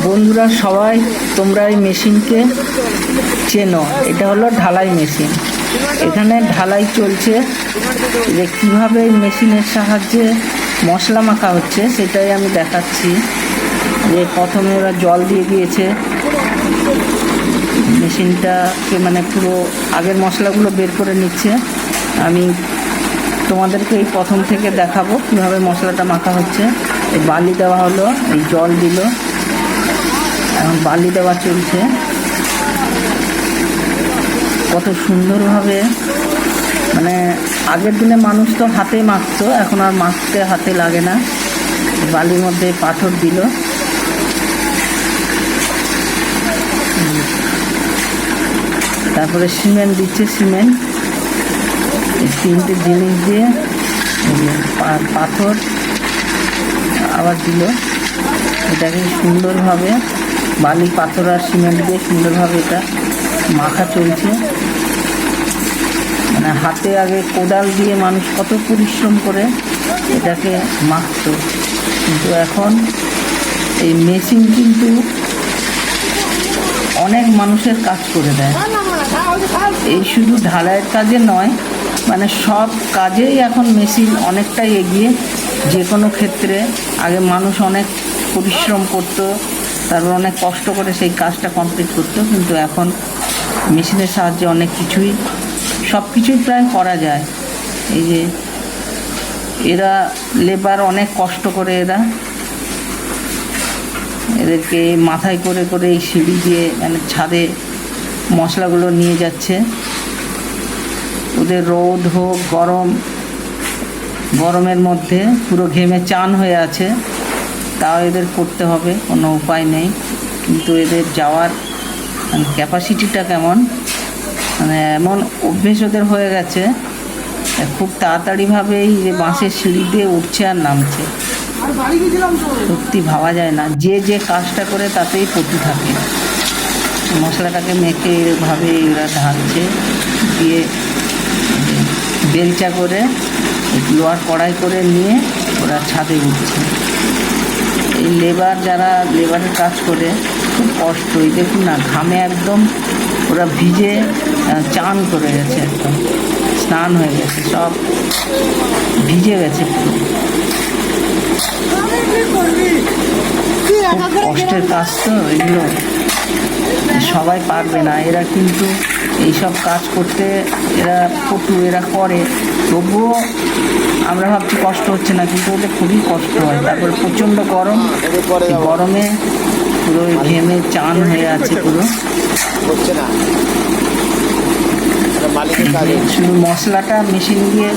বন্ধুরা সবাই তোমরা এই মেশিনকে চেনো, এটা হলো ঢালাই মেশিন। এখানে ঢালাই চলছে, যে কীভাবে এই মেশিনের সাহায্যে মশলা মাখা হচ্ছে সেটাই আমি দেখাচ্ছি। যে প্রথমে ওরা জল দিয়ে দিয়েছে, মেশিনটাকে মানে পুরো আগের মশলাগুলো বের করে নিচ্ছে। আমি তোমাদেরকে এই প্রথম থেকে দেখাবো কীভাবে মশলাটা মাখা হচ্ছে। এই বালি দেওয়া হলো, এই জল দিল, এখন বালি দেওয়া চলছে। কত সুন্দরভাবে, মানে আগের দিনে মানুষ তো হাতে মাখতো, এখন আর মাখতে হাতে লাগে না। বালির মধ্যে পাথর দিল, তারপরে সিমেন্ট দিচ্ছে। সিমেন্ট এই তিনটে জিনিস দিয়ে পাথর আবার দিল। এটাকে সুন্দরভাবে বালি, পাথর আর সিমেন্ট দিয়ে সুন্দরভাবে এটা মাখা চলছে। মানে হাতে আগে কোদাল দিয়ে মানুষ কত পরিশ্রম করে এটাকে মাখত, কিন্তু এখন এই মেশিন কিন্তু অনেক মানুষের কাজ করে দেয়। এই শুধু ঢালাইয়ের কাজে নয়, মানে সব কাজেই এখন মেশিন অনেকটাই এগিয়ে। যে কোনো ক্ষেত্রে আগে মানুষ অনেক পরিশ্রম করতো, তারপর অনেক কষ্ট করে সেই কাজটা কমপ্লিট করতো, কিন্তু এখন মেশিনের সাহায্যে অনেক কিছুই, সব কিছুই প্রায় করা যায়। এই যে এরা লেবার অনেক কষ্ট করে, এদেরকে মাথায় করে করে এই সিঁড়ি দিয়ে মানে ছাদে মশলাগুলো নিয়ে যাচ্ছে। ওদের রোদ হোক গরমের মধ্যে পুরো ঘেমে চান হয়ে আছে, তাও এদের করতে হবে, কোনো উপায় নেই। কিন্তু এদের যাওয়ার ক্যাপাসিটিটা কেমন, মানে এমন অভ্যেস ওদের হয়ে গেছে, খুব তাড়াতাড়িভাবেই যে বাঁশের সিঁড়ি দিয়ে উঠছে আর নামছে। সত্যি ভাবা যায় না, যে যে কাজটা করে তাতেই পটু থাকে। মশলাটাকে মেখে এভাবে এরা ঢালছে, দিয়ে বেলচা করে লোহার কড়াই করে নিয়ে ওরা ছাদে উঠছে। এই যারা লেবারের কাজ করে খুব কষ্ট। এই দেখুন না, ঘামে একদম ওরা ভিজে চান করে গেছে, একদম স্নান হয়ে গেছে, সব ভিজে গেছে পুরো। খুব কষ্টের কাজ তো এগুলো, সবাই পারবে না। এরা কিন্তু এইসব কাজ করতে এরা পটু, এরা করে, তবুও আমরা ভাবছি কষ্ট হচ্ছে না, কিন্তু ওদের খুবই কষ্ট হয়। তারপরে প্রচণ্ড গরম, গরমে পুরো ঘেমে চান হয়ে আছে পুরো। শুধু মশলাটা মেশিন দিয়ে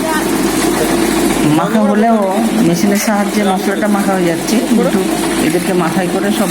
মাখা হলেও, মেশিনের সাহায্যে মশলাটা মাখা হয়ে যাচ্ছে, কিন্তু এদেরকে মাথায় করে সব